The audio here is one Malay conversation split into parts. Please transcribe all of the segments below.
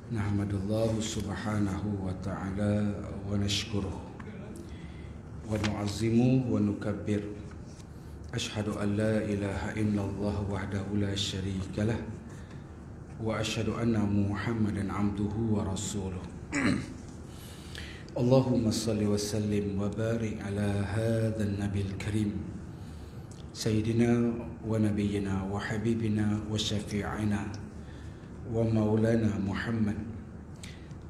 Nahmadullah subhanahu wa ta'ala wa nashkuruh wa nu'azzimu wa nukabbir. Ashhadu an la ilaha illallah wahdahu la syarika lah wa ashhadu anna Muhammadan abduhu wa rasuluh. Allahumma salli wa sallim wa barik ala hadzal nabil karim sayyidina wa nabiyyina wa habibina wa syafi'ina wa maulana Muhammad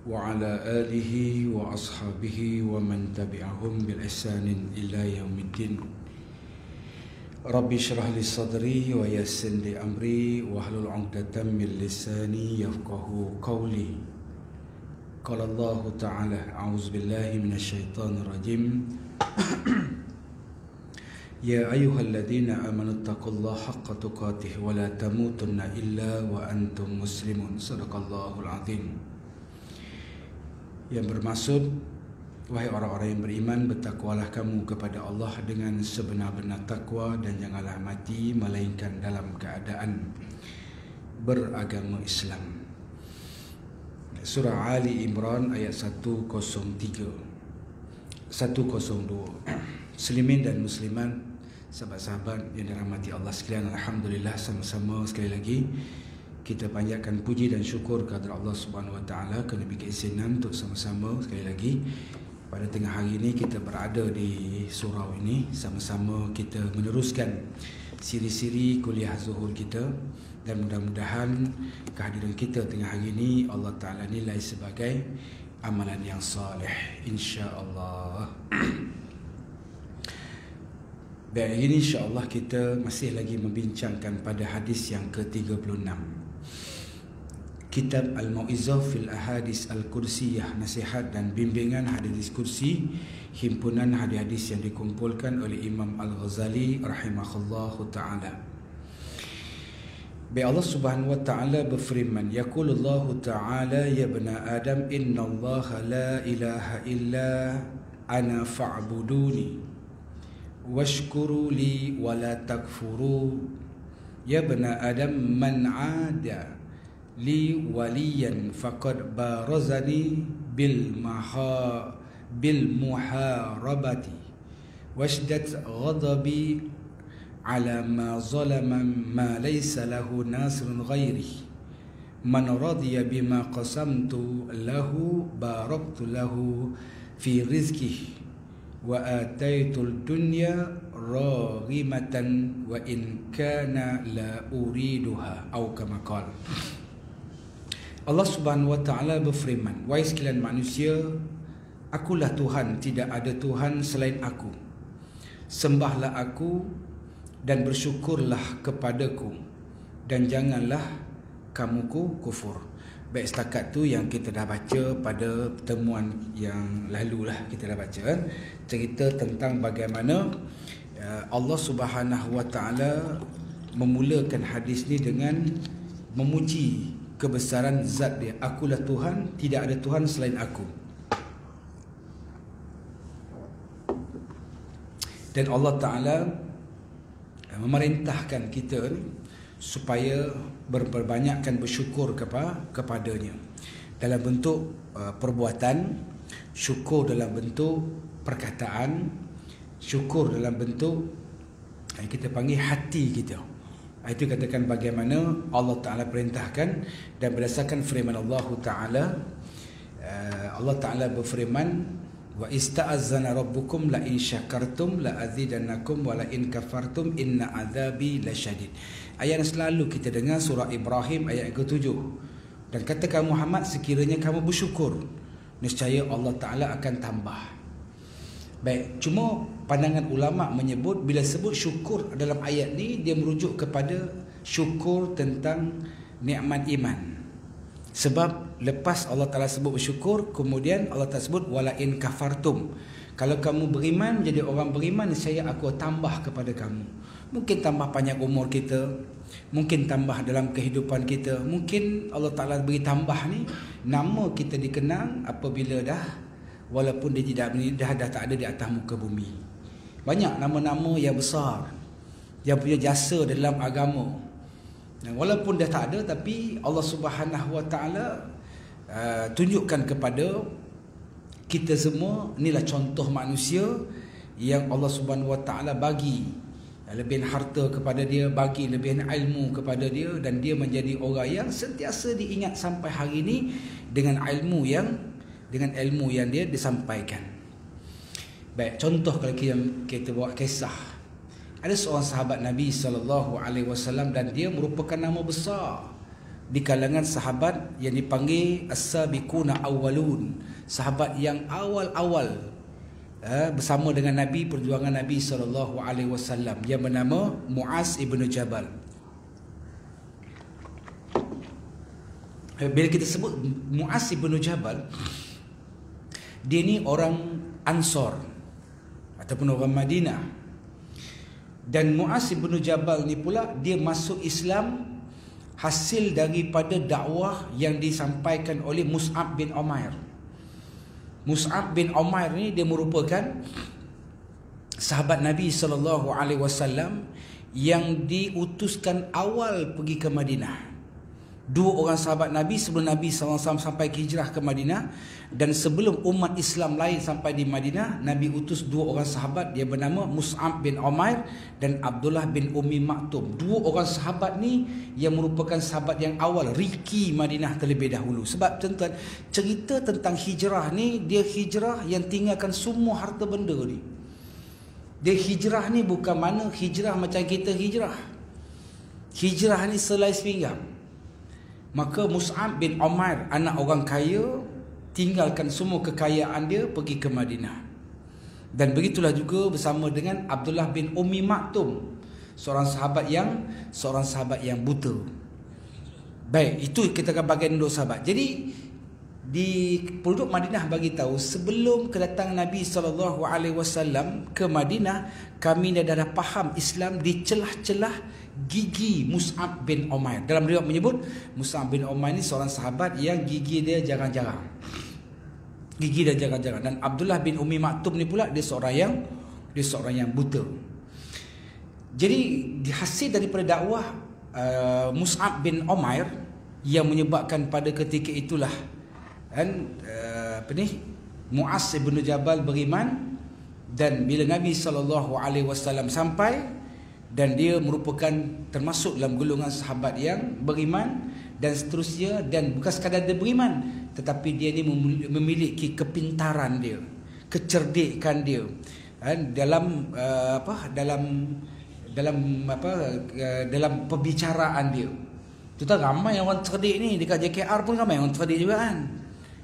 wa ala alihi wa ashabihi wa man tabi'ahum bil ihsanin ila yaumiddin. Rabbi shrah li sadri wa yassir li amri wa hlul 'uqdatam min lisani yafqahu qawli. Qala Allah ta'ala a'udzu billahi minasy syaithanir rajim. Ya ayyuhalladzina amanu taqullaha haqqa tuqatih wa la tamutunna illa wa antum muslimun. Sadaqallahul azim. Yang bermaksud, wahai orang-orang yang beriman, bertakwalah kamu kepada Allah dengan sebenar-benar takwa dan janganlah mati melainkan dalam keadaan beragama Islam. Surah Ali Imran ayat 103 102. Muslimin dan muslimat, sahabat-sahabat yang dirahmati Allah sekalian, alhamdulillah sama-sama sekali lagi kita panjatkan puji dan syukur kepada Allah Subhanahu Wa Taala kerana beri keizinan untuk sama-sama sekali lagi pada tengah hari ini kita berada di surau ini, sama-sama kita meneruskan siri-siri kuliah zuhur kita, dan mudah-mudahan kehadiran kita tengah hari ini Allah Taala nilai sebagai amalan yang soleh, insya-Allah. Baik, ini insya-Allah kita masih lagi membincangkan pada hadis yang ke-36. Kitab Al-Mau'izah fil Ahadis Al-Qudsiyah, nasihat dan bimbingan hadis kursi, himpunan hadis-hadis yang dikumpulkan oleh Imam Al-Ghazali rahimahullahu ta'ala. Baik, Allah Subhanahu wa ta'ala berfirman, yaqulullahu ta'ala ya bani Adam innallaha la ilaha illa ana fa'buduni washkuru li wa la takfuru. Ya bani Adam man 'ada li waliyan faqad barazani bil muharabati washdat ghadabi ala ma zalama ma laysa lahu nasrun ghairi. Man radiya bima qasamtu lahu baraktu lahu fi rizqihi wa ataitul dunya raghimatan wa in kana la uriduha atau kama qala. Allah Subhanahu wa taala berfirman, wahai sekalian manusia, akulah Tuhan, tidak ada Tuhan selain aku. Sembahlah aku dan bersyukurlah kepadaku dan janganlah kamu kufur. Baik, setakat tu yang kita dah baca pada pertemuan yang lalu lah, kita dah baca cerita tentang bagaimana Allah Subhanahu wa taala memulakan hadis ni dengan memuji kebesaran zat dia. Akulah Tuhan, tidak ada Tuhan selain aku. Dan Allah Ta'ala memerintahkan kita supaya berbanyakkan bersyukur kepadanya dalam bentuk perbuatan, syukur dalam bentuk perkataan, syukur dalam bentuk kita panggil hati kita. Itu katakan bagaimana Allah Ta'ala perintahkan, dan berdasarkan firman Allah Ta'ala, Allah Ta'ala berfirman, wa ista'azzana rabbukum la in syakartum la azidannakum wa la in kafartum inna azabi lasyadid. Ayat yang selalu kita dengar, surah Ibrahim ayat ke-7. Dan katakan Muhammad, sekiranya kamu bersyukur, nescaya Allah Ta'ala akan tambah. Baik, cuma pandangan ulama menyebut bila sebut syukur dalam ayat ni, dia merujuk kepada syukur tentang nikmat iman. Sebab lepas Allah Ta'ala sebut bersyukur, kemudian Allah Ta'ala sebut wala in kafartum. Kalau kamu beriman, jadi orang beriman, saya aku tambah kepada kamu. Mungkin tambah panjang umur kita, mungkin tambah dalam kehidupan kita, mungkin Allah Ta'ala beri tambah ni, nama kita dikenang apabila dah, walaupun dia dah tak ada di atas muka bumi. Banyak nama-nama yang besar yang punya jasa dalam agama. Dan walaupun dah tak ada, tapi Allah Subhanahu Wa Taala tunjukkan kepada kita semua, inilah contoh manusia yang Allah Subhanahu Wa Taala bagi lebihan harta kepada dia, bagi lebihan ilmu kepada dia, dan dia menjadi orang yang sentiasa diingat sampai hari ini dengan ilmu yang dia disampaikan. Baik, contoh kalau kita bawa kisah, ada seorang sahabat Nabi SAW dan dia merupakan nama besar di kalangan sahabat yang dipanggil as-sabiquna awwalun, sahabat yang awal-awal bersama dengan Nabi, perjuangan Nabi SAW, yang bernama Muaz ibn Jabal. Bila kita sebut Muaz ibn Jabal, dia ni orang Ansar ataupun orang Madinah. Dan Muaz ibn Jabal ni pula dia masuk Islam hasil daripada dakwah yang disampaikan oleh Mus'ab bin Umair. Mus'ab bin Umair ni dia merupakan sahabat Nabi SAW yang diutuskan awal pergi ke Madinah. Dua orang sahabat Nabi sebelum Nabi SAW sampai hijrah ke Madinah, dan sebelum umat Islam lain sampai di Madinah, Nabi utus dua orang sahabat, dia bernama Mus'ab bin Umair dan Abdullah bin Ummi Maktum. Dua orang sahabat ni yang merupakan sahabat yang awal riki Madinah terlebih dahulu. Sebab tuan-tuan, cerita tentang hijrah ni, dia hijrah yang tinggalkan semua harta benda ni. Dia hijrah ni bukan mana hijrah macam kita hijrah. Hijrah ni selai sepinggang. Maka Mus'ab bin Umair, anak orang kaya, tinggalkan semua kekayaan dia pergi ke Madinah. Dan begitulah juga bersama dengan Abdullah bin Ummi Maktum, seorang sahabat yang buta. Baik, itu kita akan bagian dua sahabat. Jadi di penduduk Madinah bagi tahu, sebelum kedatangan Nabi SAW ke Madinah, kami dah faham Islam di celah-celah gigi Mus'ab bin Umair. Dalam riwayat menyebut Mus'ab bin Umair ni seorang sahabat yang gigi dia jarang-jarang. Gigi dia jarang-jarang. Dan Abdullah bin Ummi Maktum ni pula dia seorang yang buta. Jadi hasil daripada dakwah Mus'ab bin Umair yang menyebabkan pada ketika itulah Muaz ibn Jabal beriman. Dan bila Nabi SAW sampai, dan dia merupakan termasuk dalam golongan sahabat yang beriman dan seterusnya, dan bukan sekadar dia beriman, tetapi dia ni memiliki kepintaran dia, kecerdikan dia dalam perbicaraan dia. Tu tahu ramai orang cerdik ni dekat JKR pun, ramai orang cerdik juga kan.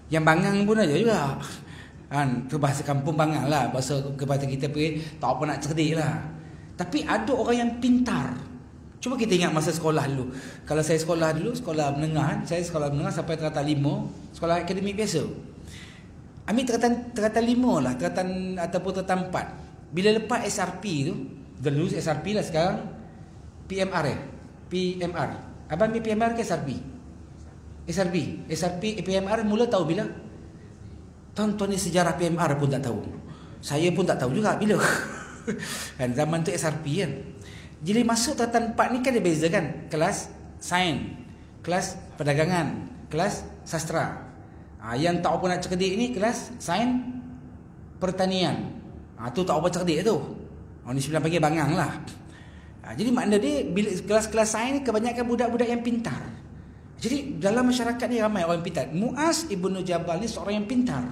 Yang bangang pun ada juga kan, tu bahasa kampung bangang lah, bahasa kita pergi tak apa nak cerdik lah. Tapi ada orang yang pintar. Cuba kita ingat masa sekolah dulu. Kalau saya sekolah dulu, sekolah menengah, saya sekolah menengah sampai tingkatan 5, sekolah akademik biasa. Ambil tingkatan 5 lah, tingkatan ataupun tingkatan 4. Bila lepas SRP tu, dah lulus SRP lah sekarang, PMR PMR. Abang ambil PMR ke SRP? SRP PMR mula tahu bila? Tuan-tuan ni sejarah PMR pun tak tahu. Saya pun tak tahu juga bila. Kan zaman tu SRP kan. Jadi masuk tingkatan 4 ni kan dia beza kan. Kelas sains, kelas perdagangan, kelas sastra. Yang tak apa nak cerdik ni kelas sains pertanian. Tu tak apa cerdik tu. Ni sebelah panggil bangang lah. Jadi makna dia bila kelas-kelas sains ni kebanyakan budak-budak yang pintar. Jadi dalam masyarakat ni ramai orang pintar. Muaz ibn Jabal ni seorang yang pintar.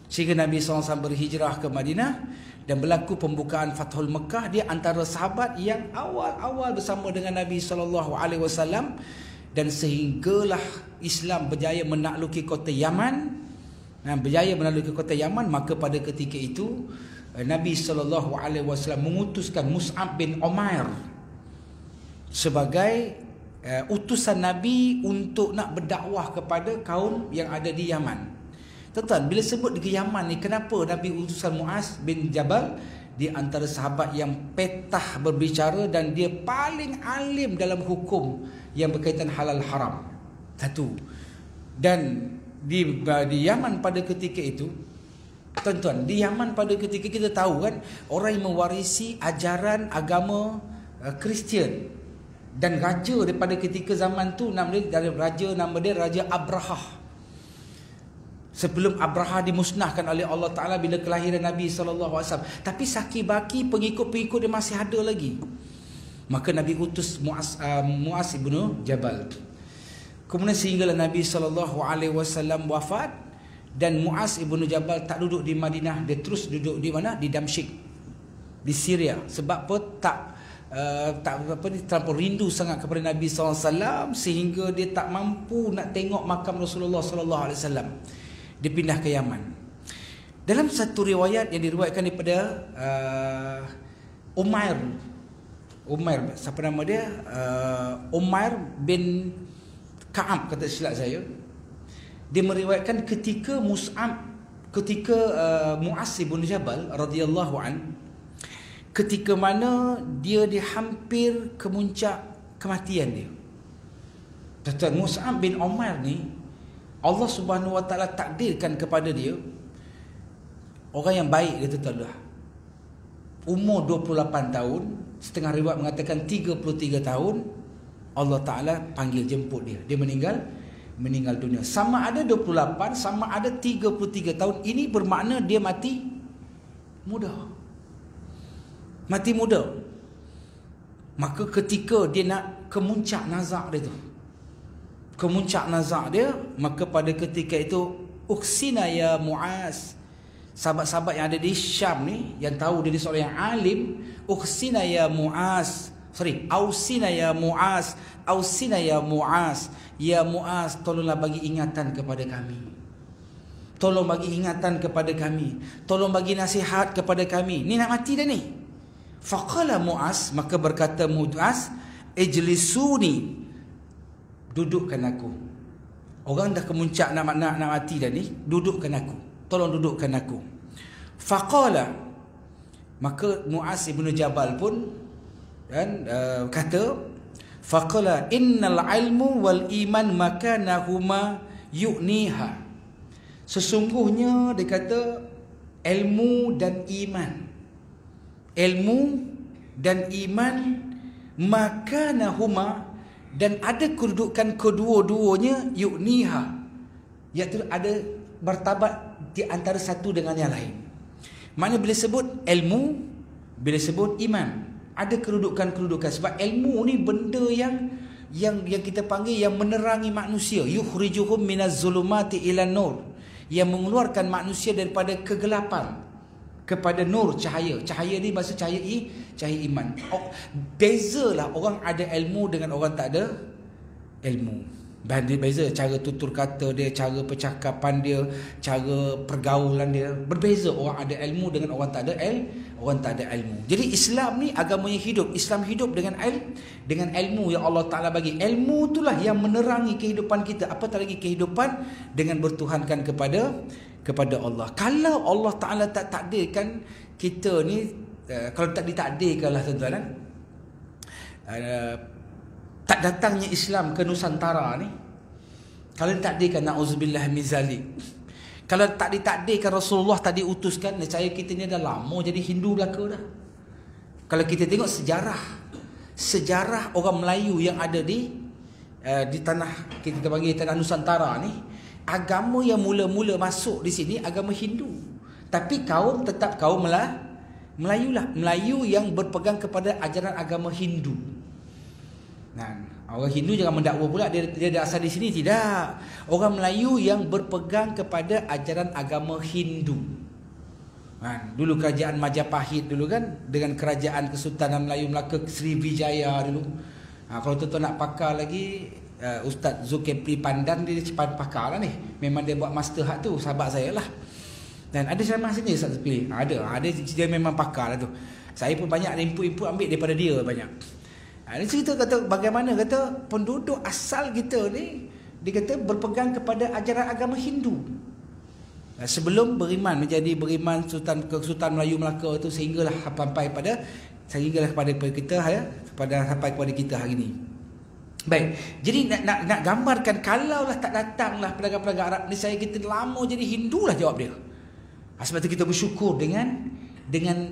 Sehingga Nabi SAW berhijrah ke Madinah dan berlaku pembukaan Fathul Mekah. Dia antara sahabat yang awal-awal bersama dengan Nabi SAW, dan sehinggalah Islam berjaya menakluki kota Yaman. Maka pada ketika itu Nabi SAW mengutuskan Mus'ab bin Umair sebagai utusan Nabi untuk nak berdakwah kepada kaum yang ada di Yaman. Tuan-tuan, bila sebut di Yaman ni, kenapa Nabi utusan Muaz bin Jabal? Di antara sahabat yang petah berbicara dan dia paling alim dalam hukum yang berkaitan halal haram. Satu. Dan di Yaman pada ketika itu, tuan-tuan, di Yaman pada ketika kita tahu kan, orang yang mewarisi ajaran agama Kristian. Dan raja daripada ketika zaman tu nama dia Raja Abrahah. Sebelum Abraha dimusnahkan oleh Allah Ta'ala bila kelahiran Nabi SAW. Tapi saki baki pengikut-pengikut dia masih ada lagi. Maka Nabi utus Muaz ibnu Jabal. Kemudian sehinggalah Nabi SAW wafat, dan Muaz ibnu Jabal tak duduk di Madinah, dia terus duduk di mana? Di Damsyik, di Syria. Sebab apa? Terlalu rindu sangat kepada Nabi SAW, sehingga dia tak mampu nak tengok makam Rasulullah SAW. Dia pindah ke Yaman. Dalam satu riwayat yang diriwayatkan daripada Umair, siapa nama dia? Umair bin Ka'ab, kata silap saya. Dia meriwayatkan ketika Muaz bin Jabal radhiyallahu an, ketika mana dia hampir ke muncak kematian dia. Tuan Mus'ab bin Umair ni, Allah Subhanahu Wa Taala takdirkan kepada dia orang yang baik, dia tuan-tuan. Umur 28 tahun, setengah riwayat mengatakan 33 tahun, Allah Ta'ala panggil jemput dia. Dia meninggal dunia. Sama ada 28, sama ada 33 tahun. Ini bermakna dia mati muda. Mati muda. Maka ketika dia nak kemuncak nazak dia tu, maka pada ketika itu, uksina ya Muaz, sahabat-sahabat yang ada di Syam ni, yang tahu dia seorang yang alim, uksina ya Muaz, ausina ya Muaz, ya Muaz, tolonglah bagi ingatan kepada kami, tolong bagi ingatan kepada kami, tolong bagi nasihat kepada kami, ni nak mati dah ni. Faqala Muaz, maka berkata Muaz, ijlisuni, dudukkan aku. Orang dah kemuncak nak mati dah ni, dudukkan aku, tolong dudukkan aku. Faqala, maka Muaz ibnu Jabal pun kata, faqala innal ilmu wal iman makanahuma yu'niha. Sesungguhnya dia kata ilmu dan iman makanahuma, dan ada kedudukan kedua-duanya, yu'niha, iaitu ada martabat di antara satu dengan yang lain. Maknanya bila sebut ilmu, bila sebut iman, ada kedudukan-kedudukan. Sebab ilmu ni benda yang kita panggil yang menerangi manusia, yukhrijuhum minaz zulumati ilan nur, yang mengeluarkan manusia daripada kegelapan kepada nur, cahaya. Cahaya ni maksud cahaya iman. Bezalah orang ada ilmu dengan orang tak ada ilmu. Beza cara tutur kata dia, cara percakapan dia, cara pergaulan dia. Berbeza orang ada ilmu dengan orang tak ada ilmu. Jadi Islam ni agama yang hidup. Islam hidup dengan ilmu yang Allah Ta'ala bagi. Ilmu itulah yang menerangi kehidupan kita. Apatah lagi kehidupan dengan bertuhankan kepada Allah. Kalau Allah Ta'ala tak takdirkan kita ni, kalau tak ditakdirkan lah tuan-tuan, tak datangnya Islam ke Nusantara ni, kalau ditakdirkan, na'udzubillah min zalik, kalau tak ditakdirkan Rasulullah tak diutuskan, nescaya kita ni dah lama jadi Hindu belaka dah. Kalau kita tengok sejarah orang Melayu yang ada di tanah, kita panggil tanah Nusantara ni, agama yang mula-mula masuk di sini agama Hindu, tapi kaum tetap kaum Melayu lah. Melayu yang berpegang kepada ajaran agama Hindu. Nah, orang Hindu jangan mendakwa pula dia ada asal di sini, tidak. Orang Melayu yang berpegang kepada ajaran agama Hindu. Dulu kerajaan Majapahit dulu kan, dengan kerajaan Kesultanan Melayu Melaka Sriwijaya dulu. Kalau tuan-tuan nak pakar lagi, Ustaz Zulkifli Pandan dia cepat pakar lah ni. Memang dia buat master hak tu, sahabat saya lah. Dan ada ceramah sini Ustaz Zulkifli. Ada dia memang pakar lah tu. Saya pun banyak input ambil daripada dia banyak. Dia cerita kata bagaimana kata penduduk asal kita ni, dia kata berpegang kepada ajaran agama Hindu. Sebelum menjadi beriman Kesultanan Melayu Melaka itu, sehinggalah sampai kepada kita sampai kepada kita hari ini. Baik, jadi nak gambarkan kalaulah tak datanglah pedagang-pedagang Arab ni, saya kita lama jadi Hindu lah, jawab dia. Sebab itu kita bersyukur dengan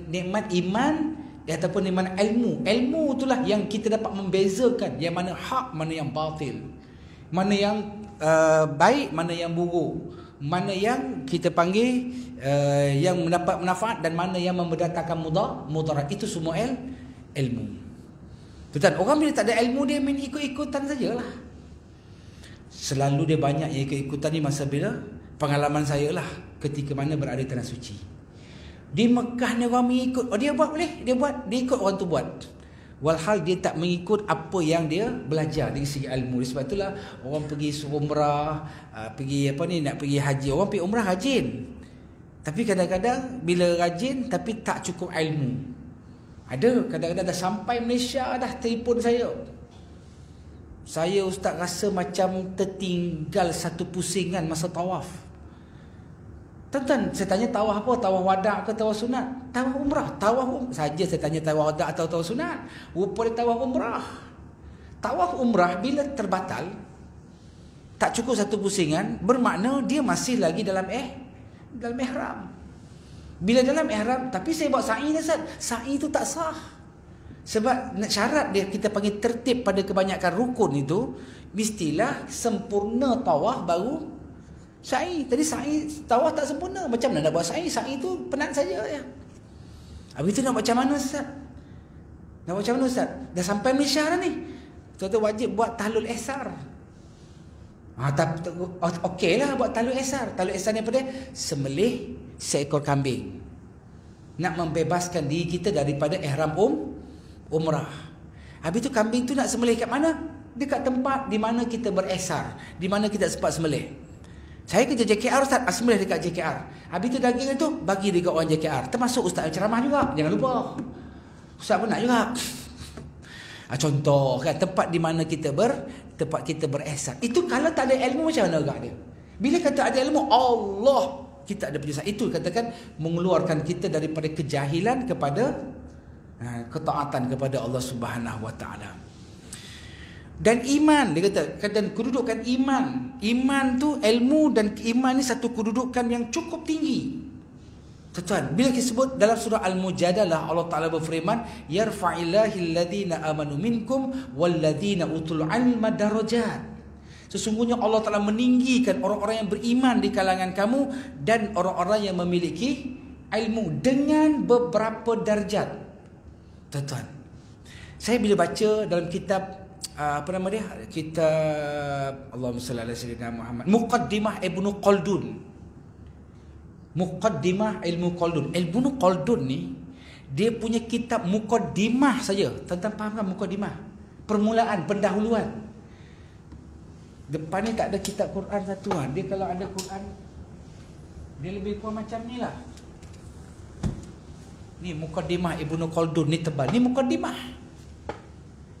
nikmat iman ataupun nikmat ilmu. Ilmu itulah yang kita dapat membezakan yang mana hak, mana yang batil, mana yang baik, mana yang buruk. mana yang kita panggil yang mendapat manfaat dan mana yang mendatangkan mudarat. Itu semua ilmu. Tuan, orang bila tak ada ilmu dia main ikut-ikutan sajalah. Selalu dia banyak yang ikut-ikutan ni masa bila pengalaman saya lah ketika mana berada di tanah suci. Di Mekah ni orang mengikut, dia buat boleh, dia ikut orang tu buat. Walhal dia tak mengikut apa yang dia belajar dari segi ilmu. Sebab itulah orang pergi umrah, pergi nak pergi haji. Orang pergi umrah rajin. Tapi kadang-kadang bila rajin tapi tak cukup ilmu. Ada kadang-kadang dah sampai Malaysia dah telefon saya. Saya ustaz rasa macam tertinggal satu pusingan masa tawaf. Tuan-tuan, saya tanya tawaf apa? Tawaf wada' ke tawaf sunat? Tawaf umrah. Saja saya tanya tawaf wada' atau tawaf sunat. Rupa dia tawaf umrah. Tawaf umrah bila terbatal, tak cukup satu pusingan, bermakna dia masih lagi dalam ihram. Bila dalam ihram, tapi saya buat sa'i dah Ustaz. Sa'i itu tak sah. Sebab syarat dia kita panggil tertib pada kebanyakan rukun itu, mestilah sempurna tawaf baru sa'i. Tadi sa'i tawaf tak sempurna. Macam mana nak buat sa'i? Sa'i tu penat saja ya. Habis tu nak macam mana Ustaz? Nak macam mana Ustaz? Dah sampai Malaysia dah ni. Tuan-tuan wajib buat tahlul ihsar. Okeylah buat tahlul ihsar. Tahlul ihsar ni apa dia? Sembelih seekor kambing. Nak membebaskan diri kita daripada ihram umrah. Habis tu kambing tu nak sembelih kat mana? Dekat tempat di mana kita berihsar, di mana kita sempat sembelih. Saya kerja JKR Ustaz, sembelih dekat JKR. Habis tu daging itu bagi dekat orang JKR. Termasuk Ustaz ceramah juga, jangan lupa. Ustaz pun nak juga. Contoh kan tempat di mana kita berihsan. Itu kalau tak ada ilmu macam mana agak dia? Bila kata ada ilmu, Allah kita ada penjelasan. Itu katakan mengeluarkan kita daripada kejahilan kepada ketaatan kepada Allah Subhanahu Wa Taala. Dan iman, dia kata, dan kedudukan iman. Iman tu ilmu dan iman ni satu kedudukan yang cukup tinggi. Tuan, bila kita sebut dalam surah Al-Mujadalah, Allah Ta'ala berfirman, yarfa'illahil ladhina amanu minkum walladhina utul ilma darajat. Sesungguhnya Allah Ta'ala meninggikan orang-orang yang beriman di kalangan kamu dan orang-orang yang memiliki ilmu dengan beberapa darjat. Tuan, saya bila baca dalam kitab kitab Allahumma salli ala sayyidina Muhammad, Muqaddimah Ibnu Khaldun. Muqaddimah Ilmu Khaldun. Ibnu Khaldun ni dia punya kitab muqaddimah saja. Tuan-tuan faham kan muqaddimah? Permulaan, pendahuluan. Depan ni tak ada kitab Quran satuan. Dia kalau ada Quran dia lebih kurang macam ni lah. Ni Muqaddimah Ibnu Khaldun ni tebal. Ni muqaddimah.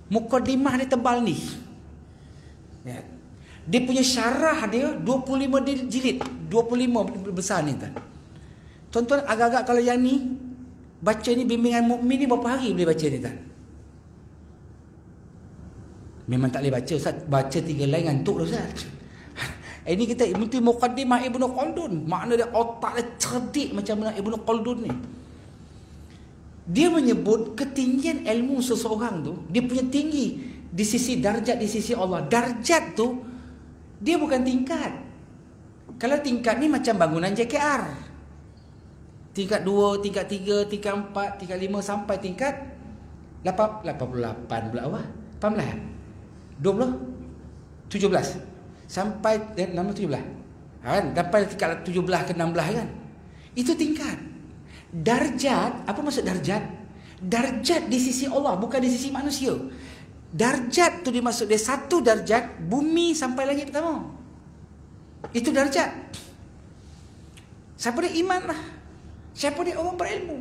Muqaddimah dia tebal ni. Ya. Dia punya syarah dia 25 jilid. 25 besar ni tuan. Tuan-tuan agak-agak kalau yang ni baca ni bimbingan mukmin ni berapa hari boleh baca ni tuan? Memang tak boleh baca Ustaz. Baca 3 line ngantuk dah Ustaz. Ini kita mesti Muqaddimah Ibnu Khaldun. Makna dia otak dia cerdik macam mana Ibnu Khaldun ni. Dia menyebut ketinggian ilmu seseorang tu, dia punya tinggi di sisi darjat di sisi Allah. Darjat tu dia bukan tingkat. Kalau tingkat ni macam bangunan JKR. Tingkat 2, tingkat 3, tingkat 4, tingkat 5 sampai tingkat 88 pula apa? 18. 20, 17. Sampai 17. Kan? Dapat tingkat 17 ke 16 kan? Itu tingkat. Darjat, apa maksud darjat? Darjat di sisi Allah, bukan di sisi manusia. Darjat tu dimaksud dia satu darjat bumi sampai langit pertama. Itu darjat. Siapa dia iman lah. Siapa dia orang berilmu.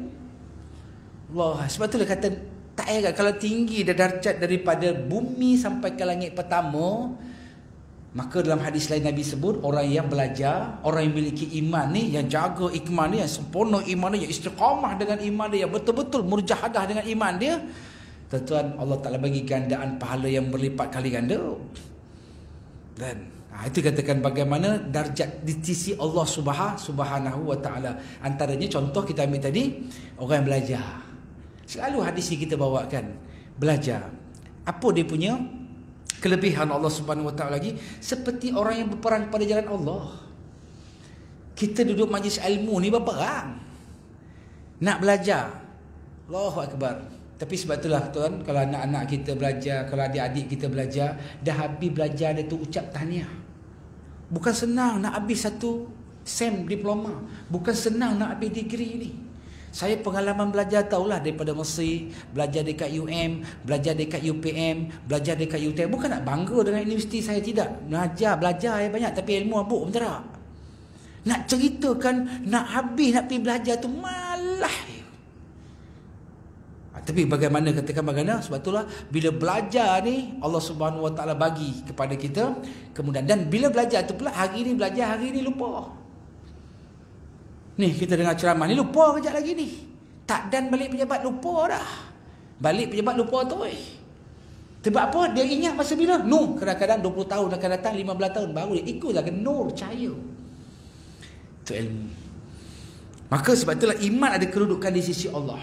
Allah, sebab tu dia kata tak payah kalau tinggi dia darjat daripada bumi sampai ke langit pertama. Maka dalam hadis lain Nabi sebut orang yang belajar, orang yang memiliki iman ni, yang jaga iman dia, yang sempurna iman dia, yang istiqamah dengan iman dia, yang betul-betul murjahadah dengan iman dia, tuan-tuan Allah Ta'ala bagi gandaan pahala yang berlipat kali ganda. Dan itu katakan bagaimana darjat di sisi Allah Subhanahu Wa Ta'ala. Antaranya contoh kita ambil tadi, orang yang belajar. Selalu hadis ni kita bawakan, belajar. Apa dia punya kelebihan Allah Subhanahu Wa Taala lagi? Seperti orang yang berperang pada jalan Allah. Kita duduk majlis ilmu ni berperang. Nak belajar. Allahu Akbar. Tapi sebab itulah tuan, kalau anak-anak kita belajar, kalau adik-adik kita belajar, dah habis belajar dia tu ucap tahniah. Bukan senang nak habis satu SEM diploma. Bukan senang nak habis degree ni. Saya pengalaman belajar tahulah daripada Mesir, belajar dekat UM, belajar dekat UPM, belajar dekat UTM. Bukan nak bangga dengan universiti saya, tidak. Belajar banyak tapi ilmu abuk pun tak. Nak ceritakan, nak habis, nak pergi belajar tu malah. Tapi bagaimana, katakan bagaimana, sebab itulah bila belajar ni Allah Subhanahu Wa Taala bagi kepada kita kemudian, dan bila belajar tu pula hari ni belajar, hari ni lupa. Ni kita dengar ceramah ni lupa kejap lagi ni. Tak dan balik pejabat lupa dah. Balik pejabat lupa tu. Sebab apa? Dia ingat masa bila? Nur kadang-kadang 20 tahun akan datang, 15 tahun baru dia ikutlah ke nur cahaya. Itu ilmu. Maka sebab itulah iman ada kedudukan di sisi Allah.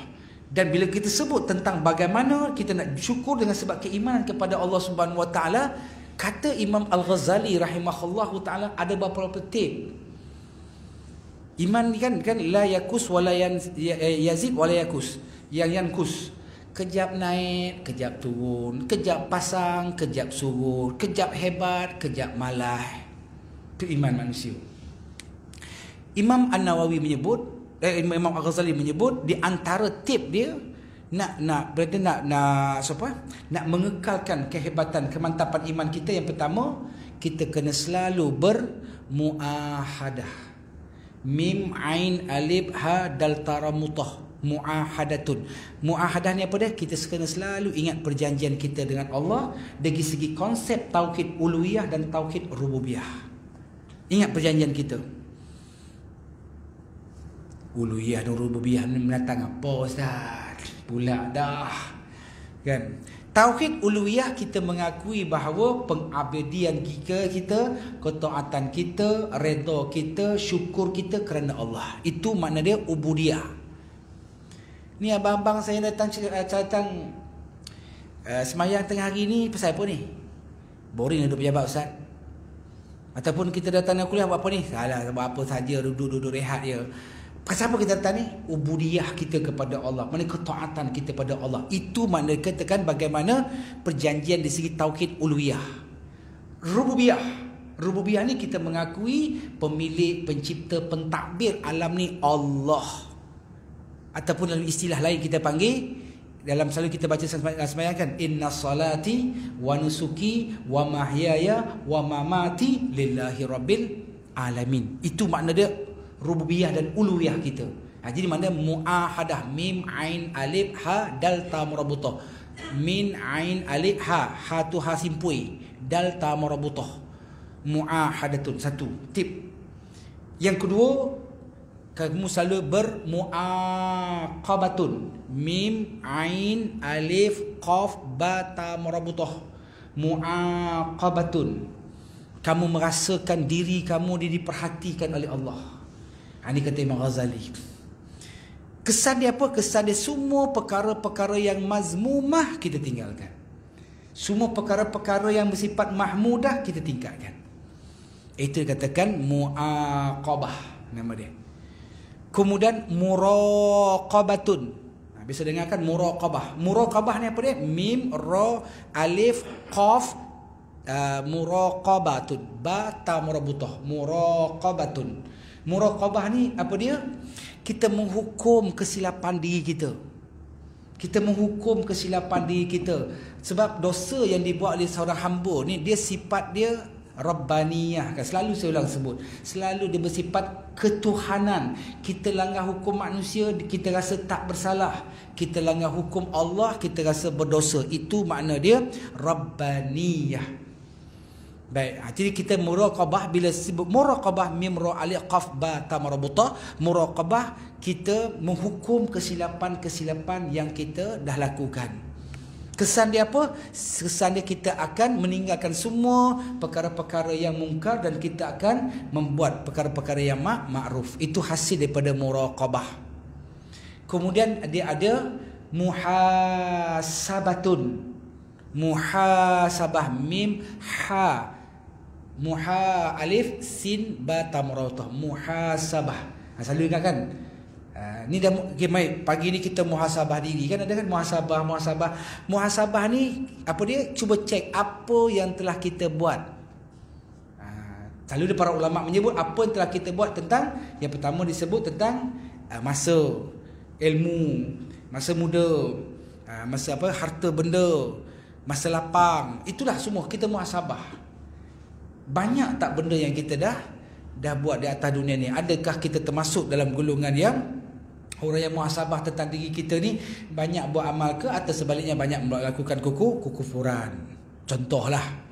Dan bila kita sebut tentang bagaimana kita nak syukur dengan sebab keimanan kepada Allah Subhanahu Wa Taala, kata Imam Al-Ghazali rahimahullahu taala ada beberapa tip. Iman ni kan la yakus wala yazid wala yakus. Yang yankus, kejap naik, kejap turun, kejap pasang, kejap surut, kejap hebat, kejap malah. Itu iman manusia. Imam An-Nawawi menyebut, Imam Al-Ghazali menyebut di antara tip dia nak mengekalkan kehebatan, kemantapan iman kita, yang pertama kita kena selalu bermuahadah. Mim ain alif ha dal taramutah, muahadatun. Muahadah ni apa dia? Kita kena selalu ingat perjanjian kita dengan Allah dari segi konsep tauhid uluhiyah dan tauhid rububiyah. Ingat perjanjian kita. Uluhiyah dan rububiyah ni mendatang apa Ustaz? Pula dah. Kan? Tauhid uluhiyah kita mengakui bahawa pengabdian kita, ketaatan kita, redha kita, syukur kita kerana Allah. Itu makna dia ubudiyah. Ni abang-abang saya datang semayang tengah hari ni pasal apa ni? Boring duduk pejabat Ustaz. Ataupun kita datang nak kuliah buat apa ni? Salah, buat apa saja, duduk rehat je. Pasal apa kita datang ni? Ubudiyah kita kepada Allah, mana ketaatan kita pada Allah. Itu makna katakan bagaimana perjanjian di segi tauhid uluhiyah. Rububiyah. Rububiyah ni kita mengakui pemilik, pencipta, pentadbir alam ni Allah. Ataupun dalam istilah lain kita panggil, dalam selalu kita baca sembahyang kan, inna salati wa nusuki wa mahyaya wa mamati lillahi rabbil alamin. Itu makna dia rububiyah dan uluhiyah kita. Jadi mana muahadah, mim ain alif ha dal ta marabutah. Min ain alif ha, ha tu ha simpui, dal ta marabutah. Muahadatun, satu tip. Yang kedua, kamu selalu bermuaqabatun. Mim ain alif qaf ba ta marabutah. Muaqabatun. Kamu merasakan diri kamu diperhatikan oleh Allah. Ini kata Imam Ghazali. Kesan dia apa? Kesan dia semua perkara-perkara yang mazmumah kita tinggalkan. Semua perkara-perkara yang bersifat mahmudah kita tinggalkan. Itu dikatakan muaqabah, nama dia. Kemudian muraqabatun. Bisa dengarkan muraqabah. Muraqabah ni apa dia? Mim, ra, alif, qaf, muraqabatun. Ba ta marabutah. Muraqabatun. Muraqabah ni apa dia? Kita menghukum kesilapan diri kita. Kita menghukum kesilapan diri kita. Sebab dosa yang dibuat oleh seorang hamba ni, dia sifat dia Rabbaniyah. Kan? Selalu saya ulang sebut. Selalu dia bersifat ketuhanan. Kita langgar hukum manusia, kita rasa tak bersalah. Kita langgar hukum Allah, kita rasa berdosa. Itu makna dia Rabbaniyah. Baik, jadi kita muraqabah, bila sebut muraqabah mim ra alif qaf ba ta marabutah, muraqabah kita menghukum kesilapan-kesilapan yang kita dah lakukan. Kesan dia apa? Kesan dia kita akan meninggalkan semua perkara-perkara yang mungkar dan kita akan membuat perkara-perkara yang ma'ruf. Itu hasil daripada muraqabah. Kemudian dia ada muhasabatun. Muhasabah mim ha Alif sin ba ta marbutoh, muhasabah. Selalu ingat kan? Ni dah okay, baik, pagi ni kita muhasabah diri kan, ada kan muhasabah ni apa dia, cuba cek apa yang telah kita buat. Selalu para ulama menyebut apa yang telah kita buat tentang, yang pertama disebut tentang masa, ilmu, masa muda, masa apa, harta benda, masa lapang, itulah semua kita muhasabah. Banyak tak benda yang kita dah buat di atas dunia ni? Adakah kita termasuk dalam golongan yang orang yang muhasabah tentang diri kita ni, banyak buat amal ke, atau sebaliknya banyak melakukan kekufuran? Contohlah.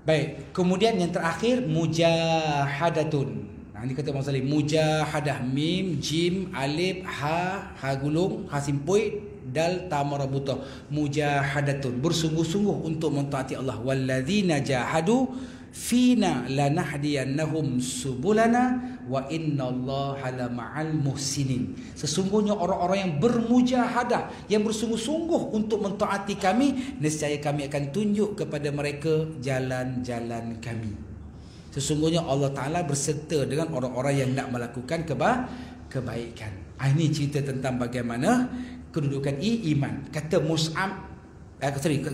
Baik, kemudian yang terakhir mujahadatun. Ini kata Imam Ghazali, mujahadah, mim, jim, alif, ha gulung, ha simpui, dal ta marbutoh. Mujahadatun, bersungguh-sungguh untuk mentaati Allah. Walladzina jahadu fina lanahdiyannahum subulana wa innallaha lama'al muhsinin. Sesungguhnya orang-orang yang bermujahadah, yang bersungguh-sungguh untuk mentaati kami, nescaya kami akan tunjuk kepada mereka jalan-jalan kami. Sesungguhnya Allah Ta'ala berserta dengan orang-orang yang nak melakukan kebaikan. Ini cerita tentang bagaimana kedudukan iman. Kata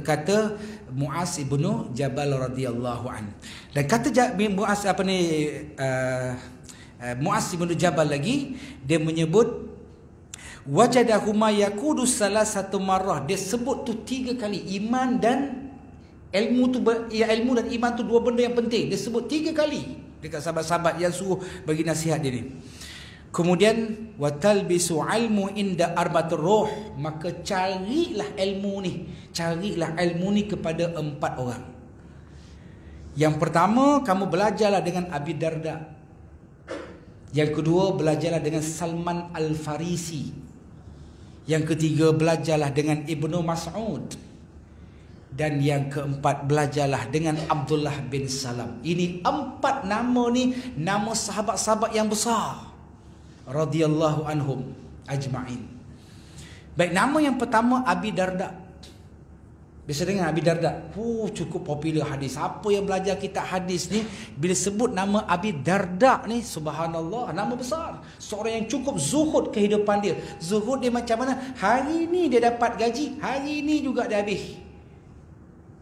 kata Muaz ibnu Jabal radhiyallahu an. Dan kata Muaz Muaz ibnu Jabal lagi, dia menyebut wajadahuma yaqudu salasatu marrah. Dia sebut tu 3 kali, iman dan ilmu tu, ilmu dan iman tu dua benda yang penting. Dia sebut 3 kali dekat sahabat-sahabat yang suruh bagi nasihat dia ni. Kemudian watalbisu ilmu inda arbatur ruh, maka carilah ilmu ni kepada 4 orang. Yang pertama, kamu belajarlah dengan Abi Darda. Yang kedua, belajarlah dengan Salman Al-Farisi. Yang ketiga, belajarlah dengan Ibnu Mas'ud. Dan yang keempat, belajarlah dengan Abdullah bin Salam. Ini 4 nama ni, nama sahabat-sahabat yang besar radhiyallahu anhum ajma'in. Baik, nama yang pertama Abi Darda. Biasa dengar Abi Darda. Cukup popular hadis. Apa yang belajar kitab hadis ni, bila sebut nama Abi Darda ni, subhanallah, nama besar. Seorang yang cukup zuhud kehidupan dia. Zuhud dia macam mana? Hari ni dia dapat gaji, hari ni juga dia habis.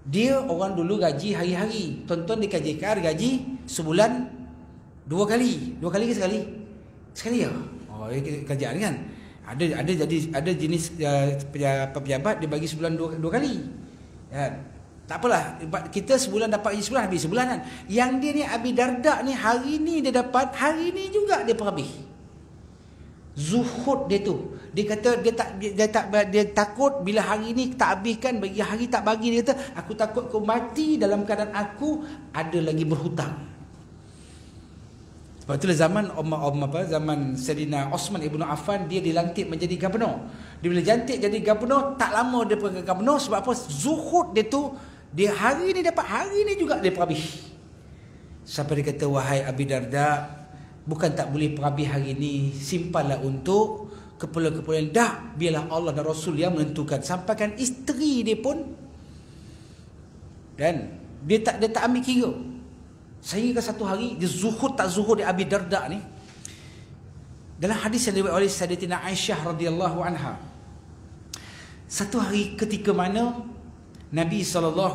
Dia orang dulu gaji hari-hari. Tonton dikajikan gaji sebulan 2 kali. 2 kali ke sekali? Sekali ya. Oh, kerjaan kan. Ada jenis pejabat dia bagi sebulan 2 kali. Ya. Tak apalah, kita sebulan dapat gaji sebulan, habis sebulan kan. Yang dia ni Abi Darda ni, hari ni dia dapat, hari ni juga dia habis. Zuhud dia tu. Dia kata dia takut bila hari ni tak habiskan, bagi hari tak bagi, dia kata aku takut kau mati dalam keadaan aku ada lagi berhutang. Sebab itulah zaman Sayyidina Osman Ibn Affan, dia dilantik menjadi gubernur. Dia bila lantik jadi gubernur, tak lama dia pergi gubernur. Sebab apa? Zuhud dia tu, dia hari ni dapat, hari ni juga dia perhabis. Sampai dia kata, wahai Abi Darda, bukan tak boleh perhabis hari ni, simpanlah untuk keperluan-keperluan. Dah, biarlah Allah dan Rasul yang menentukan. Sampaikan isteri dia pun, dan dia tak ambil kira. Sehingga satu hari, dia zuhud tak zuhud dia Abi Darda ni. Dalam hadis yang diriwayatkan oleh Sayyidatina Aisyah radhiyallahu anha, satu hari ketika mana Nabi SAW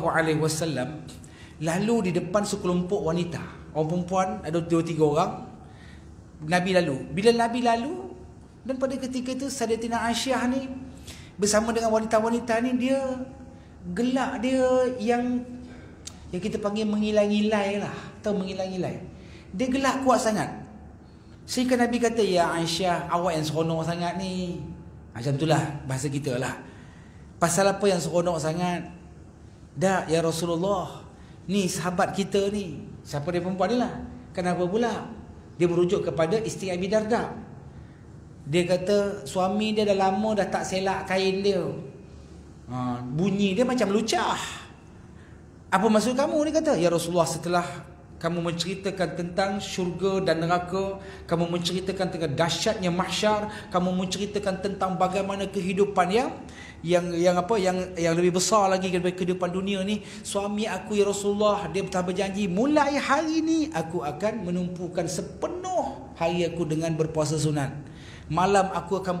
lalu di depan sekelompok wanita, orang perempuan, ada 2-3 orang. Nabi lalu. Bila Nabi lalu, dan pada ketika itu Sayyidatina Aisyah ni bersama dengan wanita-wanita ni, dia gelak dia yang kita panggil mengilai-ngilai lah. Tahu mengilai-ngilai? Dia gelak kuat sangat. Sehingga Nabi kata, ya Aisyah, awak yang seronok sangat ni. Macam itulah bahasa kita lah. Pasal apa yang seronok sangat? Dah, ya Rasulullah, ni sahabat kita ni. Siapa dia perempuan ni lah? Kenapa pula? Dia merujuk kepada isteri Abi Darda. Dia kata suami dia dah lama dah tak selak kain dia. Bunyi dia macam lucah. Apa maksud kamu? Dia kata, ya Rasulullah, setelah kamu menceritakan tentang syurga dan neraka, kamu menceritakan tentang dahsyatnya mahsyar, kamu menceritakan tentang bagaimana kehidupan yang lebih besar lagi daripada kehidupan dunia ni. Suami aku ya Rasulullah, dia telah berjanji mulai hari ni aku akan menumpukan sepenuh hari aku dengan berpuasa sunat. Malam aku akan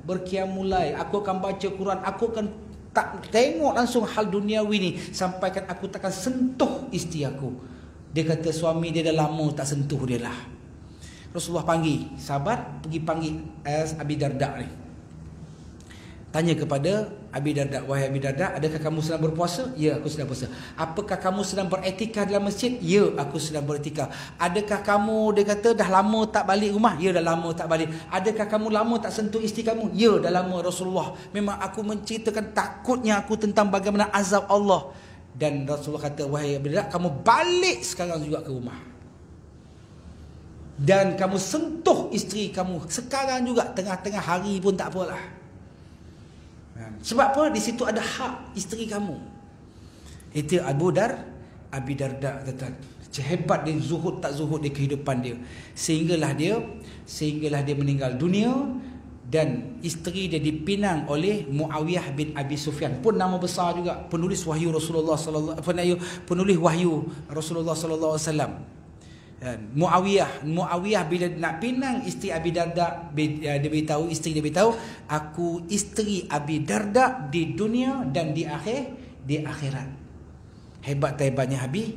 berqiyam mulai, aku akan baca Quran, aku akan tak tengok langsung hal duniawi ni sampaikan aku takkan sentuh isteri aku. Dia kata suami dia dah lama tak sentuh dia lah. Rasulullah panggil sahabat, pergi panggil Abi Darda ni. Tanya kepada Abi Darda, wahai Abi Darda, adakah kamu sedang berpuasa? Ya, aku sedang puasa. Apakah kamu sedang beriktikaf dalam masjid? Ya, aku sedang beriktikaf. Adakah kamu, dia kata, dah lama tak balik rumah? Ya, dah lama tak balik. Adakah kamu lama tak sentuh isteri kamu? Ya, dah lama Rasulullah. Memang aku menceritakan takutnya aku tentang bagaimana azab Allah. Dan Rasulullah kata, wahai Abi Darda, kamu balik sekarang juga ke rumah. Dan kamu sentuh isteri kamu sekarang juga, tengah-tengah hari pun tak apalah. Sebab apa? Di situ ada hak isteri kamu. Itu Abi Darda kata, hebat dia zuhud tak zuhud di kehidupan dia. Sehinggalah dia meninggal dunia. Dan isteri dia dipinang oleh Muawiyah bin Abi Sufyan, pun nama besar juga, penulis wahyu Rasulullah sallallahu alaihi wasallam. Muawiyah bila nak pinang isteri Abi Darda, dia beritahu, isteri dia beritahu, aku isteri Abi Darda di dunia dan di akhirat. Hebat tak hebatnya Abi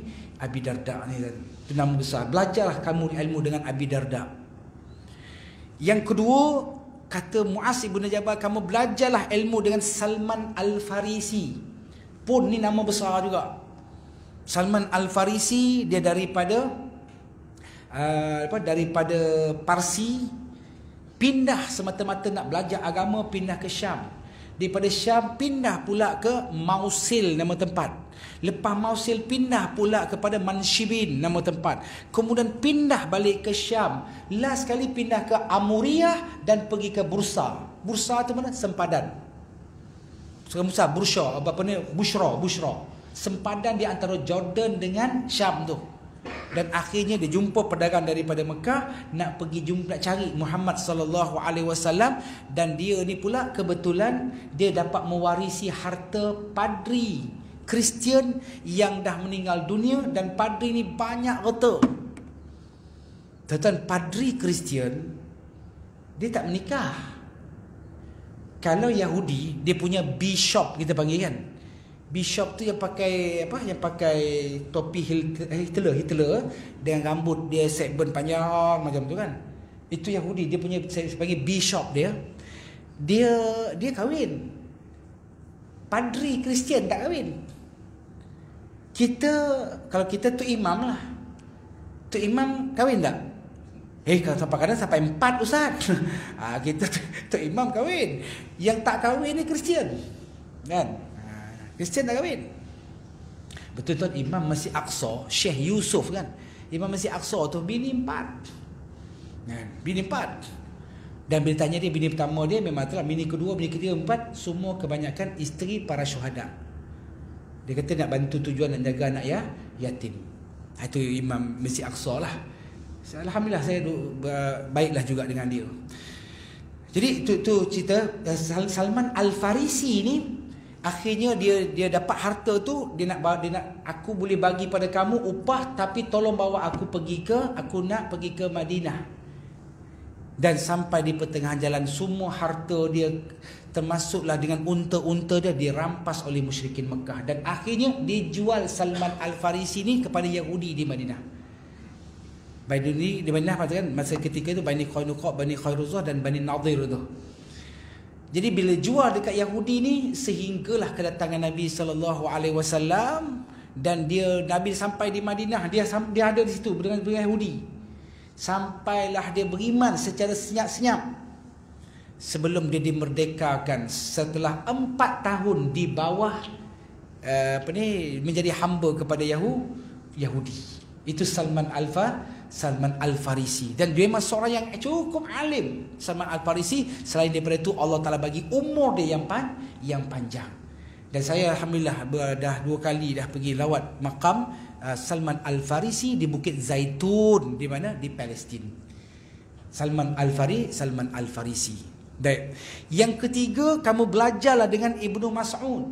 Darda ni, itu nama besar. Belajarlah kamu ilmu dengan Abi Darda. Yang kedua, kata Muaz ibn Jabal, kamu belajarlah ilmu dengan Salman Al-Farisi. Pun ni nama besar juga. Salman Al-Farisi dia daripada Parsi, pindah semata-mata nak belajar agama, pindah ke Syam. Daripada Syam pindah pula ke Mausil, nama tempat. Lepas Mausil pindah pula kepada Manshibin, nama tempat. Kemudian pindah balik ke Syam. Last kali pindah ke Amuriyah dan pergi ke Bursa. Bursa tu mana? Sempadan. Bushra. Sempadan di antara Jordan dengan Syam tu. Dan akhirnya dia jumpa pedagang daripada Mekah nak cari Muhammad sallallahu alaihi wasallam, dan dia ni pula kebetulan dia dapat mewarisi harta padri Kristian yang dah meninggal dunia, dan padri ni banyak harta. Tuan-tuan, padri Kristian dia tak menikah. Kalau Yahudi dia punya bishop, kita panggil kan. Bishop tu yang pakai yang pakai topi Hitler dengan rambut dia segmen panjang macam tu kan. Itu Yahudi, dia punya sebagai bishop dia kahwin. Padri Kristian tak kahwin. Kalau kita tu imam lah. Tu imam kahwin tak? Kadang-kadang sampai 4 ustaz. Kita tu imam kahwin. Yang tak kahwin ni Kristian. Kan? Kristian tak kahwin. Betul tuan, Imam Masjid Aqsa, Syekh Yusuf kan. Imam Masjid Aqsa tu bini 4. Bini 4. Dan bila tanya dia, bini pertama dia memang itulah, bini kedua, bini ketiga, 4, semua kebanyakan isteri para syuhada. Dia kata nak bantu tujuan nak jaga anak yatim. Itu Imam Masjid Aqsa lah. Alhamdulillah saya baiklah juga dengan dia. Jadi tu cerita Salman Al-Farisi ni. Akhirnya dia dapat harta tu, dia nak aku boleh bagi pada kamu upah, tapi tolong bawa aku nak pergi ke Madinah. Dan sampai di pertengahan jalan, semua harta dia termasuklah dengan unta-unta dia dirampas oleh musyrikin Mekah, dan akhirnya dijual Salman Al-Farisi ni kepada Yahudi di Madinah. Di Madinah kan masa ketika itu Bani Qainuqa, Bani Khairuzah dan Bani Nadir tu. Jadi bila jual dekat Yahudi ni, sehinggalah kedatangan Nabi sallallahu alaihi wasallam, dan Nabi sampai di Madinah, dia ada di situ dengan Yahudi. Sampailah dia beriman secara senyap-senyap sebelum dia dimerdekakan setelah 4 tahun di bawah menjadi hamba kepada Yahudi. Itu Salman Al-Farisi, dan dia memang seorang yang cukup alim. Salman Al-Farisi, selain daripada itu Allah Ta'ala bagi umur dia yang panjang. Dan saya alhamdulillah dah 2 kali dah pergi lawat makam Salman Al-Farisi di Bukit Zaitun. Di mana? Di Palestin. Salman Al-Farisi. Baik. Yang ketiga, kamu belajarlah dengan Ibnu Mas'ud.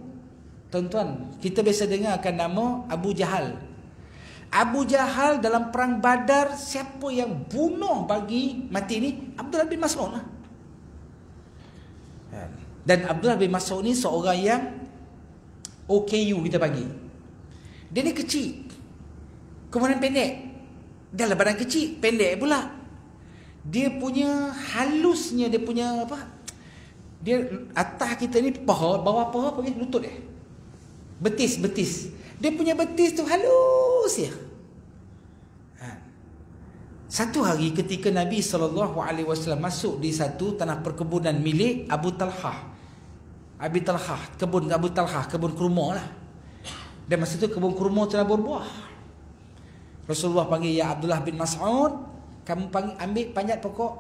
Tuan-tuan, kita biasa dengarkan nama Abu Jahal. Abu Jahal dalam perang Badar, siapa yang bunuh bagi mati ni? Abdullah bin Mas'ud lah. Dan Abdullah bin Mas'ud ni seorang yang OKU kita panggil. Dia ni kecil, kemudian pendek. Dah lah badan kecil, pendek pula. Dia punya halusnya, dia punya apa? Dia atas kita ni paha, bawah paha pergi lutut dia. Betis. Dia punya betis tu halus ya. Satu hari ketika Nabi SAW masuk di satu tanah perkebunan milik Abu Talhah. Kebun Abu Talhah, kebun kurma lah. Dan masa tu kebun kurma telah berbuah. Rasulullah panggil, ya Abdullah bin Mas'ud, kamu ambil panjat pokok.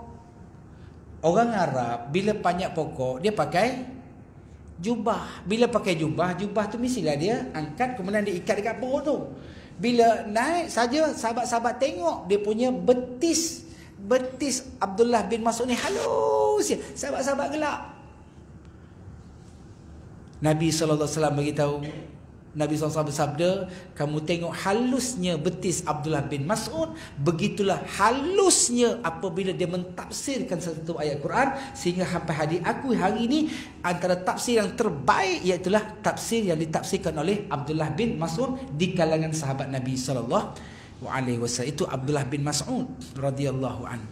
Orang Arab bila panjat pokok, dia pakai jubah. Bila pakai jubah tu mestilah dia angkat kemudian dia ikat dekat pohon tu. Bila naik saja, sahabat-sahabat tengok dia punya betis Abdullah bin Mas'ud ni halus ya. Sahabat-sahabat gelak. Nabi SAW beritahu, Nabi SAW bersabda, kamu tengok halusnya betis Abdullah bin Mas'ud, begitulah halusnya apabila dia mentafsirkan satu ayat Quran, sehingga sampai hari ini antara tafsir yang terbaik iaitulah tafsir yang ditafsirkan oleh Abdullah bin Mas'ud di kalangan sahabat Nabi SAW. Itu Abdullah bin Mas'ud radhiyallahu anhu.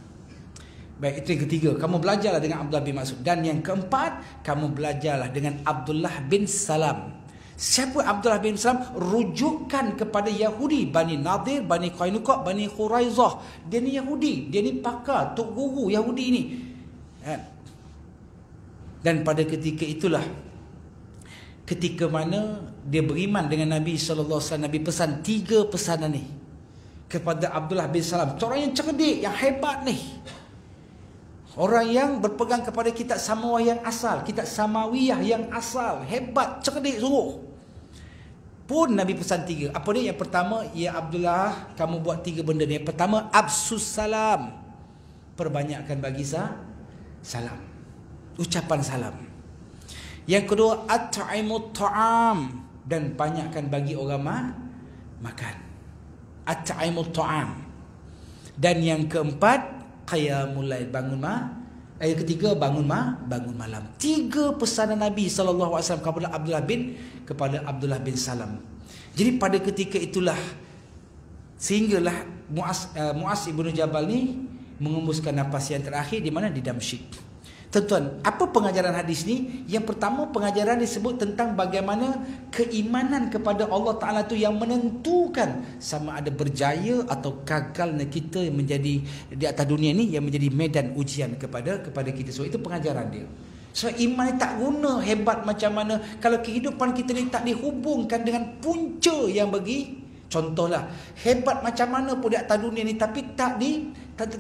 Baik, itu yang ketiga, kamu belajarlah dengan Abdullah bin Mas'ud. Dan yang keempat, kamu belajarlah dengan Abdullah bin Salam. Siapa Abdullah bin Salam? Rujukan kepada Yahudi, Bani Nadir, Bani Qainuqa, Bani Khuraizah. Dia ni Yahudi, dia ni pakar, tok guru Yahudi ni. Dan pada ketika itulah, ketika mana dia beriman dengan Nabi SAW, Nabi pesan 3 pesanan ni kepada Abdullah bin Salam. Orang yang cerdik, yang hebat ni. Orang yang berpegang kepada kitab Samawiyah yang asal, kitab Samawiyah yang asal, hebat, cerdik sungguh. Pun Nabi pesan 3. Apa dia? Yang pertama, ya Abdullah, kamu buat 3 benda ni. Yang pertama, absus salam. Perbanyakkan bagi salam. Ucapan salam. Yang kedua, at'imut ta'am. Dan banyakkan bagi orang makan. At'imut ta'am. Dan yang keempat, qiyamul lail, bangun Yang ketiga, bangun malam. 3 pesanan Nabi SAW kepada Abdullah bin Salam. Jadi pada ketika itulah, sehinggalah Muaz ibnu Jabal ni mengembuskan nafas yang terakhir di mana? Di Damsyik. Tuan-tuan, apa pengajaran hadis ni? Yang pertama, pengajaran disebut tentang bagaimana keimanan kepada Allah Ta'ala tu yang menentukan sama ada berjaya atau gagalnya kita menjadi di atas dunia ni, yang menjadi medan ujian kepada kita. So itu pengajaran dia. So iman tak guna hebat macam mana kalau kehidupan kita ni tak dihubungkan dengan punca yang bagi. Contohlah, hebat macam mana pun di atas dunia ni tapi tak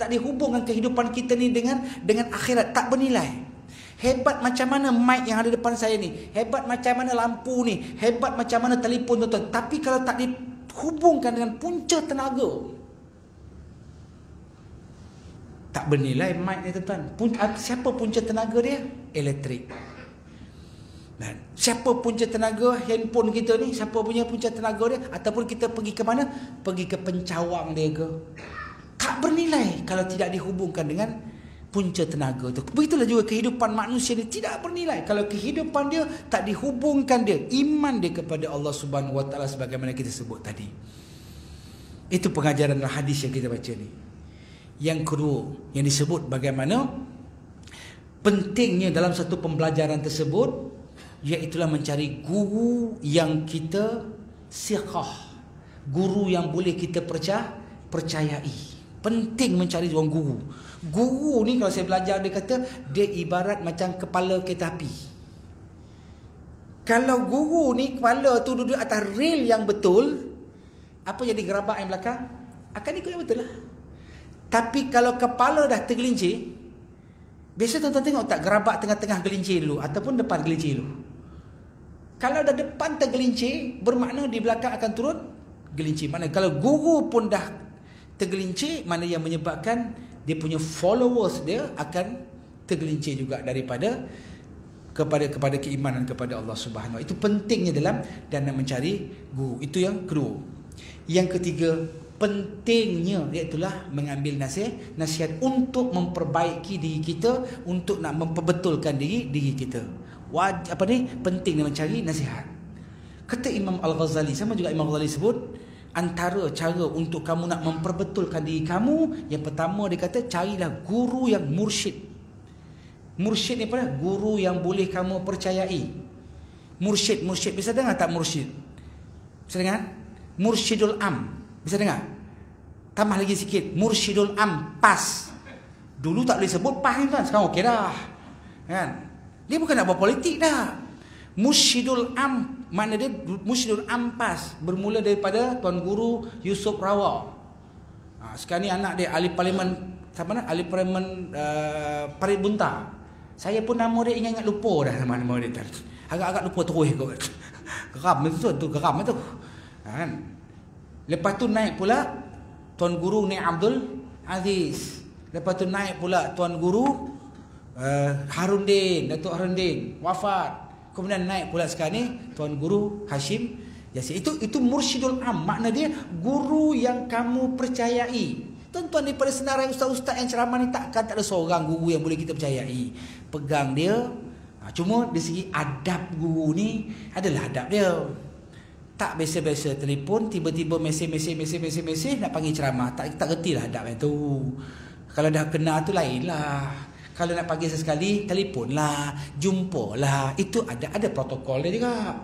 dihubungkan kehidupan kita ni dengan akhirat, tak bernilai. Hebat macam mana mic yang ada depan saya ni, hebat macam mana lampu ni, hebat macam mana telefon tuan-tuan, tapi kalau tak dihubungkan dengan punca tenaga, tak bernilai mic ni tuan-tuan. Siapa punca tenaga dia? Elektrik. Dan siapa punca tenaga handphone kita ni? Siapa punya punca tenaga dia? Ataupun kita pergi ke mana? Pergi ke pencawang dia ke? Tak bernilai kalau tidak dihubungkan dengan punca tenaga tu. Begitulah juga kehidupan manusia ni tidak bernilai kalau kehidupan dia tak dihubungkan dia iman dia kepada Allah Subhanahu Wa Taala sebagaimana kita sebut tadi. Itu pengajaran hadis yang kita baca ni. Yang kedua yang disebut bagaimana pentingnya dalam satu pembelajaran tersebut, iaitulah mencari guru yang kita siqah, guru yang boleh kita percayai. Penting mencari seorang guru. Guru ni kalau saya belajar, dia kata dia ibarat macam kepala kereta api. Kalau guru ni kepala tu duduk atas rel yang betul, apa jadi gerabak yang belakang? Akan ikut yang betul lah. Tapi kalau kepala dah tergelincir, biasa tuan-tuan tengok tak, gerabak tengah-tengah gelincir dulu ataupun depan gelincir dulu. Kalau dah depan tergelincir, bermakna di belakang akan turun gelincir. Mana kalau guru pun dah tergelincir, mana yang menyebabkan dia punya followers dia akan tergelincir juga daripada kepada keimanan kepada Allah Subhanahu Wa. Itu pentingnya dalam mencari guru. Itu yang kedua. Yang ketiga, pentingnya iaitulah mengambil nasihat untuk memperbaiki diri kita, untuk nak memperbetulkan diri kita. Pentingnya mencari nasihat. Kata Imam Al-Ghazali, sama juga Imam Al-Ghazali sebut, antara cara untuk kamu nak memperbetulkan diri kamu, yang pertama dia kata carilah guru yang mursyid. Mursyid ni apa? Guru yang boleh kamu percayai. Mursyid bisa dengar tak mursyid? Bisa dengar? Mursyidul am. Bisa dengar? Tambah lagi sikit, mursyidul am pas. Dulu tak boleh sebut pas ni kan, sekarang okey dah. Kan? Dia bukan nak buat politik dah. Mursyidul am, makna dia mursyidul am pas, bermula daripada Tuan Guru Yusuf Rawa. Sekarang ni anak dia ahli parlimen, siapa nak? Ahli parlimen Parit Bunta. Saya pun nama dia ingat lupa dah nama dia. Agak-agak lupa terus kot. Geram tu, geram tu. Kan? Lepas tu naik pula Tuan Guru Nik Abdul Aziz. Lepas tu naik pula Tuan Guru Datuk Harundin wafat. Kemudian naik pula sekarang ni Tuan Guru Hashim Yassin. Itu mursyidul am, makna dia guru yang kamu percayai. Tuan-tuan, daripada senarai ustaz-ustaz yang ceramah ni tak ada seorang guru yang boleh kita percayai. Pegang dia. Cuma dari segi adab guru ni adalah adab dia. Tak biasa-biasa telefon, tiba-tiba mesej nak panggil ceramah. Tak retilah adab yang tu. Kalau dah kena tu lain lah. Kalau nak panggil sesekali, telefonlah, jumpalah. Itu ada protokol dia juga.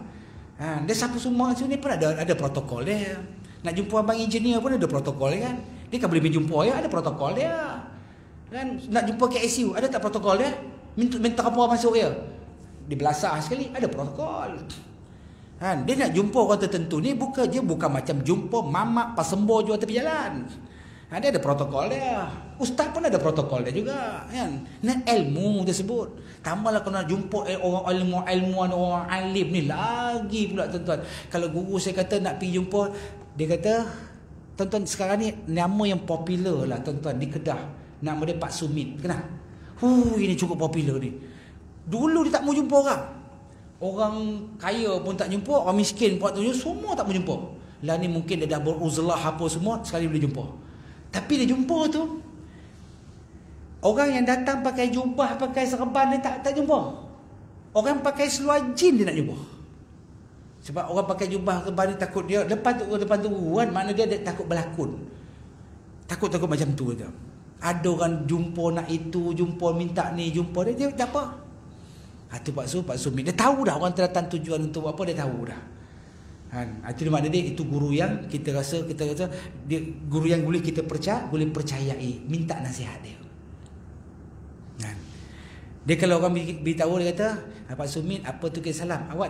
Dia siapa semua ni pun ada protokol dia. Nak jumpa abang engineer pun ada protokol dia kan. Dia kan boleh pergi jumpa ya, ada protokol dia. Kan nak jumpa KSU, ada tak protokol dia? Minta apa masuk dia? Dia belasah sekali, ada protokol. Kan dia nak jumpa orang tertentu ni bukan macam jumpa mamak pasembo jual tepi jalan. Dia ada protokol dia. Ustaz pun ada protokol dia juga, kan? Nak ilmu tersebut. Tambahlah kalau nak jumpa orang ilmuwan, orang alim ni lagi pula tuan-tuan. Kalau guru saya kata nak pergi jumpa, dia kata, tuan-tuan, sekarang ni nama yang popular lah tuan-tuan di Kedah. Nama dia Pak Sumit. Kenal? Ini cukup popular ni. Dulu dia tak mau jumpa orang. Orang kaya pun tak jumpa, orang miskin pun tak jumpa, semua tak mau jumpa. Lah ni mungkin dia dah beruzlah apa semua, sekali boleh jumpa. Tapi dia jumpa tu, orang yang datang pakai jubah, pakai serban dia tak jumpa. Orang pakai seluar jin dia nak jumpa. Sebab orang pakai jubah serban dia takut dia depan tu kan, makna dia takut berlakon. Takut macam tu je. Ada orang jumpa nak itu, jumpa minta ni, jumpa dia tak apa. Tu Pak Sumit dia tahu dah orang datang tujuan untuk apa, dia tahu dah. Kan, itu makna dia, itu guru yang kita rasa dia guru yang boleh kita percayai, minta nasihat dia. Kan. Dia kalau orang beritahu dia kata, Pak Sumit, apa tu kisah salam? Awak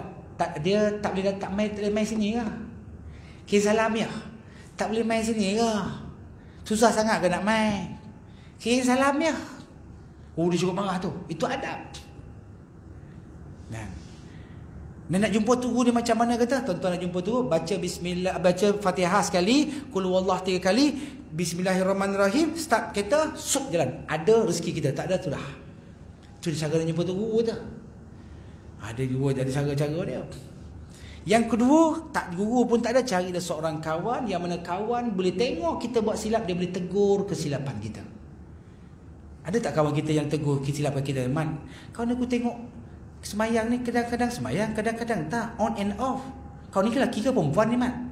dia tak boleh main sini ke? Kisah salam ya. Tak boleh main sini ke? Susah sangat ke nak main? Kisah salam ya. Dia cukup marah tu. Itu adab. Dan nak jumpa tu guru dia macam mana kata? Tuan-tuan nak jumpa tu, baca bismillah, baca Fatihah sekali, qul huwallah 3 kali, bismillahirrahmanirrahim, start kereta, sup jalan. Ada rezeki kita, tak ada tu dah. Tu cara nak jumpa tu guru tu. Ada guru, ada cara-cara dia. Yang kedua, guru pun tak ada, carilah seorang kawan yang mana kawan boleh tengok kita buat silap, dia boleh tegur kesilapan kita. Ada tak kawan kita yang tegur kesilapan kita? Man, kawan aku tengok semayang ni kadang-kadang semayang, kadang-kadang tak, on and off. Kau ni lelaki ke perempuan ni, Man?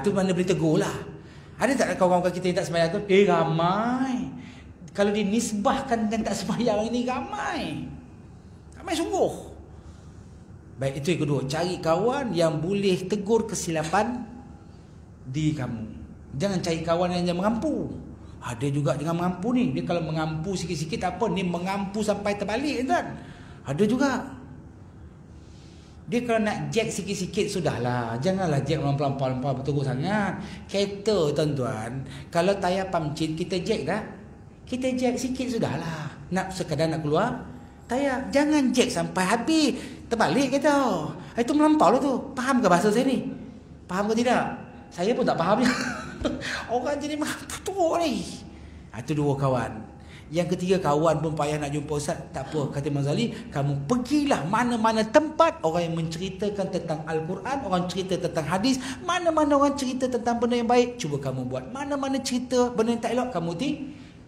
Tu mana boleh tegur lah. Ada tak kawan-kawan kita yang tak semayang tu? Ramai. Kalau dinisbahkan dengan tak semayang ini, ramai. Ramai sungguh. Baik, itu yang kedua. Cari kawan yang boleh tegur kesilapan diri kamu. Jangan cari kawan yang mengampu. Ada juga jangan mengampu ni. Dia kalau mengampu sikit-sikit tak apa, ni mengampu sampai terbalik kan. Ada juga. Dia kalau nak jack sikit-sikit sudahlah. Janganlah jack pelan-pelan bertegur sangat. Kereta tuan-tuan, kalau tayar pamcit kita jack dah. Kita jack sikit sudahlah. Nak sekadar nak keluar tayar. Jangan jack sampai habis terbalik kereta. Itu melampau lah tu. Faham ke bahasa saya ni? Faham ke tidak? Saya pun tak faham. Orang jadi betul ni. Itu dua kawan. Yang ketiga, kawan pun payah nak jumpa ustaz. Tak apa, kata Imam Ghazali, kamu pergilah mana-mana tempat orang yang menceritakan tentang Al-Quran, orang cerita tentang hadis, mana-mana orang cerita tentang benda yang baik, cuba kamu buat. Mana-mana cerita benda yang tak elok, kamu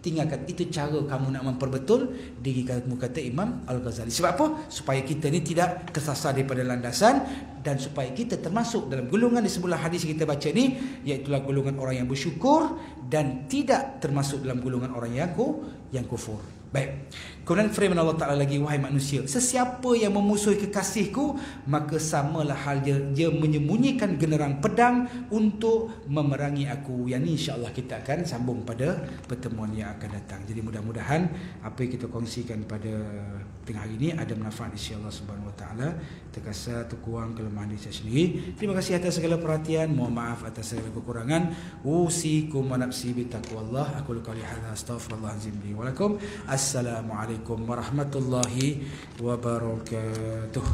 tinggalkan. Itu cara kamu nak memperbetul diri kamu, kata Imam Al-Ghazali. Sebab apa? Supaya kita ni tidak tersasar daripada landasan, dan supaya kita termasuk dalam golongan di sebelah hadis yang kita baca ni, iaitulah golongan orang yang bersyukur dan tidak termasuk dalam golongan orang yang kufur. Baik. Kemudian firman Allah Ta'ala lagi, wahai manusia, sesiapa yang memusuhi kekasihku, maka samalah hal dia menyembunyikan genderang pedang untuk memerangi aku. Yang ni insya-Allah kita akan sambung pada pertemuan yang akan datang. Jadi mudah-mudahan apa yang kita kongsikan pada tengah hari ini ada manfaat insya-Allah Subhanahu Wa Ta'ala. Terkasar terkurang kelemahan diri saya sendiri. Terima kasih atas segala perhatian. Mohon maaf atas segala kekurangan. Usikum wa nafsi bitaqwallah. Aku qouli hadza astaghfirullahalazim li wa lakum. Assalamualaikum warahmatullahi wabarakatuh.